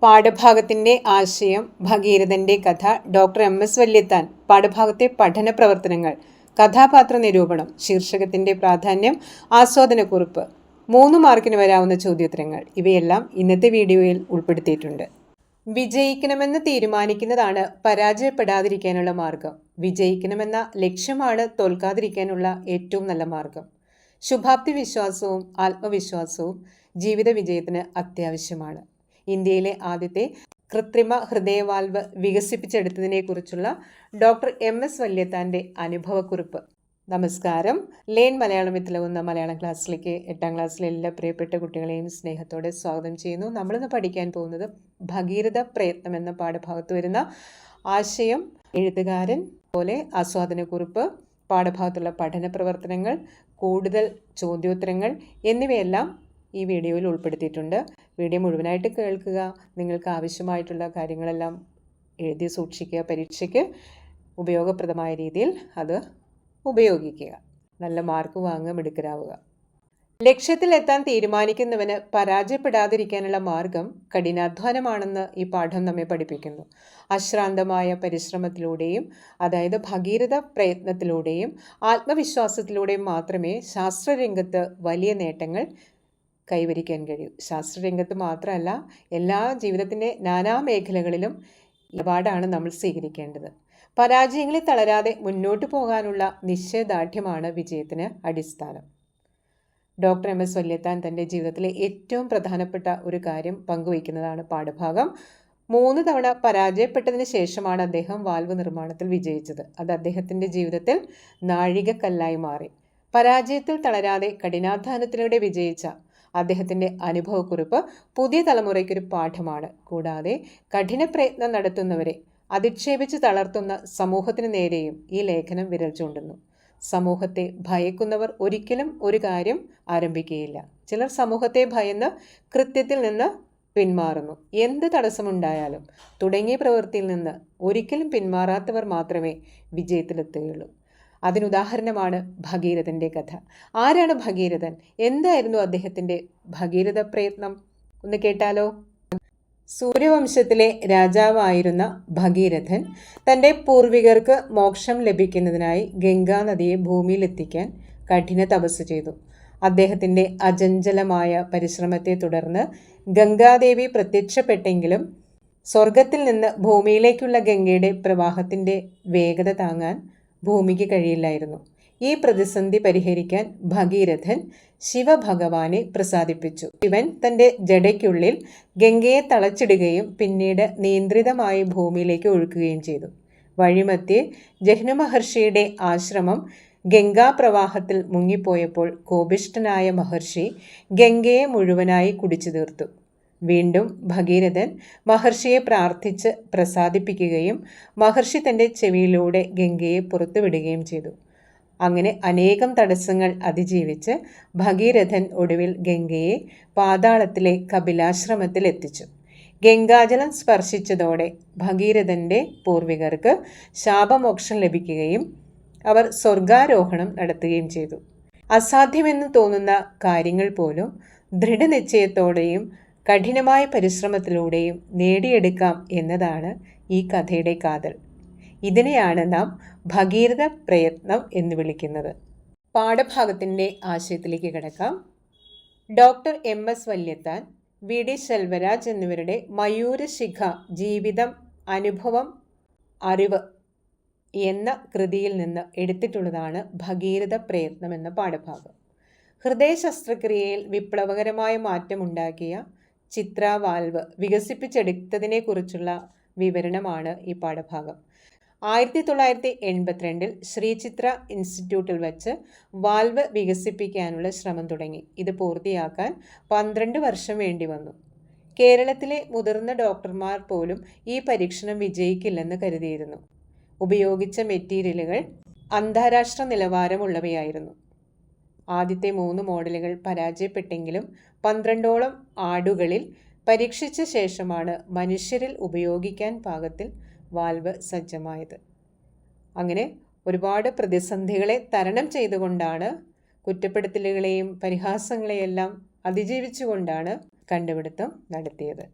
പാഠഭാഗത്തിൻ്റെ ആശയം ഭഗീരഥൻ്റെ കഥ. Doctor MS Valiathan. പാഠഭാഗത്തെ പഠന പ്രവർത്തനങ്ങൾ. കഥാപാത്ര നിരൂപണം. ശീർഷകത്തിൻ്റെ പ്രാധാന്യം. ആസ്വാദനക്കുറിപ്പ്. 3 മാർക്കിന് വരാവുന്ന ചോദ്യോത്തരങ്ങൾ. ഇവയെല്ലാം ഇന്നത്തെ വീഡിയോയിൽ ഉൾപ്പെടുത്തിയിട്ടുണ്ട്. വിജയിക്കണമെന്ന് തീരുമാനിക്കുന്നതാണ് പരാജയപ്പെടാതിരിക്കാനുള്ള മാർഗം. വിജയിക്കണമെന്ന ലക്ഷ്യമാണ് തോൽക്കാതിരിക്കാനുള്ള ഏറ്റവും നല്ല മാർഗം. ശുഭാപ്തി വിശ്വാസവും ആത്മവിശ്വാസവും ജീവിത വിജയത്തിന് അത്യാവശ്യമാണ്. ഇന്ത്യയിലെ ആദ്യത്തെ കൃത്രിമ ഹൃദയവാൽവ് വികസിപ്പിച്ചെടുത്തതിനെക്കുറിച്ചുള്ള ഡോക്ടർ MS വല്യത്താൻ്റെ അനുഭവക്കുറിപ്പ്. നമസ്കാരം. ലേൺ മലയാളം വിത്തിലവുന്ന മലയാളം ക്ലാസ്സിലേക്ക് 8ാം ക്ലാസ്സിലെ എല്ലാ പ്രിയപ്പെട്ട കുട്ടികളെയും സ്നേഹത്തോടെ സ്വാഗതം ചെയ്യുന്നു. നമ്മളിന്ന് പഠിക്കാൻ പോകുന്നത് ഭഗീരഥ പ്രയത്നം എന്ന പാഠഭാഗത്ത് വരുന്ന ആശയം, എഴുത്തുകാരൻ, പോലെ ആസ്വാദനക്കുറിപ്പ്, പാഠഭാഗത്തുള്ള പഠന പ്രവർത്തനങ്ങൾ, കൂടുതൽ ചോദ്യോത്തരങ്ങൾ എന്നിവയെല്ലാം ഈ വീഡിയോയിൽ ഉൾപ്പെടുത്തിയിട്ടുണ്ട്. വീഡിയോ മുഴുവനായിട്ട് കേൾക്കുക. നിങ്ങൾക്ക് ആവശ്യമായിട്ടുള്ള കാര്യങ്ങളെല്ലാം എഴുതി സൂക്ഷിക്കുക. പരീക്ഷയ്ക്ക് ഉപയോഗപ്രദമായ രീതിയിൽ അത് ഉപയോഗിക്കുക. നല്ല മാർക്ക് വാങ്ങുക, മിടുക്കരാവുക. ലക്ഷ്യത്തിലെത്താൻ തീരുമാനിക്കുന്നവന് പരാജയപ്പെടാതിരിക്കാനുള്ള മാർഗം കഠിനാധ്വാനമാണെന്ന് ഈ പാഠം നമ്മെ പഠിപ്പിക്കുന്നു. അശ്രാന്തമായ പരിശ്രമത്തിലൂടെയും, അതായത് ഭഗീരഥ പ്രയത്നത്തിലൂടെയും ആത്മവിശ്വാസത്തിലൂടെയും മാത്രമേ ശാസ്ത്രരംഗത്ത് വലിയ നേട്ടങ്ങൾ കൈവരിക്കാൻ കഴിയൂ. ശാസ്ത്രരംഗത്ത് മാത്രമല്ല, എല്ലാ ജീവിതത്തിൻ്റെ നാനാ മേഖലകളിലും നിലപാടാണ് നമ്മൾ സ്വീകരിക്കേണ്ടത്. പരാജയങ്ങളിൽ തളരാതെ മുന്നോട്ട് പോകാനുള്ള നിശ്ചയദാർഢ്യമാണ് വിജയത്തിന് അടിസ്ഥാനം. ഡോക്ടർ MS വല്യത്താൻ തൻ്റെ ജീവിതത്തിലെ ഏറ്റവും പ്രധാനപ്പെട്ട ഒരു കാര്യം പങ്കുവയ്ക്കുന്നതാണ് പാഠഭാഗം. 3 തവണ പരാജയപ്പെട്ടതിന് ശേഷമാണ് അദ്ദേഹം വാൽവ് നിർമ്മാണത്തിൽ വിജയിച്ചത്. അത് അദ്ദേഹത്തിൻ്റെ ജീവിതത്തിൽ നാഴികക്കല്ലായി മാറി. പരാജയത്തിൽ തളരാതെ കഠിനാധ്വാനത്തിലൂടെ വിജയിച്ച അദ്ദേഹത്തിൻ്റെ അനുഭവക്കുറിപ്പ് പുതിയ തലമുറയ്ക്കൊരു പാഠമാണ്. കൂടാതെ കഠിന പ്രയത്നം നടത്തുന്നവരെ അധിക്ഷേപിച്ച് തളർത്തുന്ന സമൂഹത്തിന് നേരെയും ഈ ലേഖനം വിരൽ ചൂണ്ടുന്നു. സമൂഹത്തെ ഭയക്കുന്നവർ ഒരിക്കലും ഒരു കാര്യം ആരംഭിക്കുകയില്ല. ചിലർ സമൂഹത്തെ ഭയന്ന് കൃത്യത്തിൽ നിന്ന് പിന്മാറുന്നു. എന്ത് തടസ്സമുണ്ടായാലും തുടങ്ങിയ പ്രവൃത്തിയിൽ നിന്ന് ഒരിക്കലും പിന്മാറാത്തവർ മാത്രമേ വിജയത്തിലെത്തുകയുള്ളൂ. അതിനുദാഹരണമാണ് ഭഗീരഥൻ്റെ കഥ. ആരാണ് ഭഗീരഥൻ? എന്തായിരുന്നു അദ്ദേഹത്തിൻ്റെ ഭഗീരഥ പ്രയത്നം? ഒന്ന് കേട്ടാലോ. സൂര്യവംശത്തിലെ രാജാവായിരുന്ന ഭഗീരഥൻ തൻ്റെ പൂർവികർക്ക് മോക്ഷം ലഭിക്കുന്നതിനായി ഗംഗാനദിയെ ഭൂമിയിലെത്തിക്കാൻ കഠിന തപസ് ചെയ്തു. അദ്ദേഹത്തിൻ്റെ അചഞ്ചലമായ പരിശ്രമത്തെ തുടർന്ന് ഗംഗാദേവി പ്രത്യക്ഷപ്പെട്ടെങ്കിലും സ്വർഗത്തിൽ നിന്ന് ഭൂമിയിലേക്കുള്ള ഗംഗയുടെ പ്രവാഹത്തിൻ്റെ വേഗത താങ്ങാൻ ഭൂമിക്ക് കഴിയില്ലായിരുന്നു. ഈ പ്രതിസന്ധി പരിഹരിക്കാൻ ഭഗീരഥൻ ശിവഭഗവാനെ പ്രസാദിപ്പിച്ചു. ശിവൻ തൻ്റെ ജടയ്ക്കുള്ളിൽ ഗംഗയെ തളച്ചിടുകയും പിന്നീട് നിയന്ത്രിതമായി ഭൂമിയിലേക്ക് ഒഴുക്കുകയും ചെയ്തു. വഴിമധ്യേ ജഹ്നു മഹർഷിയുടെ ആശ്രമം ഗംഗാപ്രവാഹത്തിൽ മുങ്ങിപ്പോയപ്പോൾ കോപിഷ്ഠനായ മഹർഷി ഗംഗയെ മുഴുവനായി കുടിച്ചു തീർത്തു. വീണ്ടും ഭഗീരഥൻ മഹർഷിയെ പ്രാർത്ഥിച്ച് പ്രസാദിപ്പിക്കുകയും മഹർഷി തൻ്റെ ചെവിയിലൂടെ ഗംഗയെ പുറത്തുവിടുകയും ചെയ്തു. അങ്ങനെ അനേകം തടസ്സങ്ങൾ അതിജീവിച്ച് ഭഗീരഥൻ ഒടുവിൽ ഗംഗയെ പാതാളത്തിലെ കപിലാശ്രമത്തിൽ എത്തിച്ചു. ഗംഗാജലം സ്പർശിച്ചതോടെ ഭഗീരഥൻ്റെ പൂർവികർക്ക് ശാപമോക്ഷം ലഭിക്കുകയും അവർ സ്വർഗാരോഹണം നടത്തുകയും ചെയ്തു. അസാധ്യമെന്ന് തോന്നുന്ന കാര്യങ്ങൾ പോലും ദൃഢനിശ്ചയത്തോടെയും കഠിനമായ പരിശ്രമത്തിലൂടെയും നേടിയെടുക്കാം എന്നതാണ് ഈ കഥയുടെ കാതൽ. ഇതിനെയാണ് നാം ഭഗീരഥ പ്രയത്നം എന്ന് വിളിക്കുന്നത്. പാഠഭാഗത്തിൻ്റെ ആശയത്തിലേക്ക് കിടക്കാം. Doctor MS Valiathan, VD Selvaraj എന്നിവരുടെ മയൂരശിഖ ജീവിതം, അനുഭവം, അറിവ് എന്ന കൃതിയിൽ നിന്ന് എടുത്തിട്ടുള്ളതാണ് ഭഗീരഥ പ്രയത്നം എന്ന പാഠഭാഗം. ഹൃദയ ശസ്ത്രക്രിയയിൽ വിപ്ലവകരമായ മാറ്റമുണ്ടാക്കിയ ചിത്രാവാൽവ് വികസിപ്പിച്ചെടുത്തതിനെക്കുറിച്ചുള്ള വിവരണമാണ് ഈ പാഠഭാഗം. 1982 ശ്രീ ചിത്ര ഇൻസ്റ്റിറ്റ്യൂട്ടിൽ വച്ച് വാൽവ് വികസിപ്പിക്കാനുള്ള ശ്രമം തുടങ്ങി. ഇത് പൂർത്തിയാക്കാൻ 12 വർഷം വേണ്ടി വന്നു. കേരളത്തിലെ മുതിർന്ന ഡോക്ടർമാർ പോലും ഈ പരീക്ഷണം വിജയിക്കില്ലെന്ന് കരുതിയിരുന്നു. ഉപയോഗിച്ച മെറ്റീരിയലുകൾ അന്താരാഷ്ട്ര നിലവാരമുള്ളവയായിരുന്നു. ആദ്യത്തെ 3 മോഡലുകൾ പരാജയപ്പെട്ടെങ്കിലും 12ഓളം ആടുകളിൽ പരീക്ഷിച്ച ശേഷമാണ് മനുഷ്യരിൽ ഉപയോഗിക്കാൻ പാകത്തിൽ വാൽവ് സജ്ജമായത്. അങ്ങനെ ഒരുപാട് പ്രതിസന്ധികളെ തരണം ചെയ്തുകൊണ്ടാണ്, കുറ്റപ്പെടുത്തലുകളെയും പരിഹാസങ്ങളെയെല്ലാം അതിജീവിച്ചുകൊണ്ടാണ് കണ്ടുപിടുത്തം നടത്തിയത്.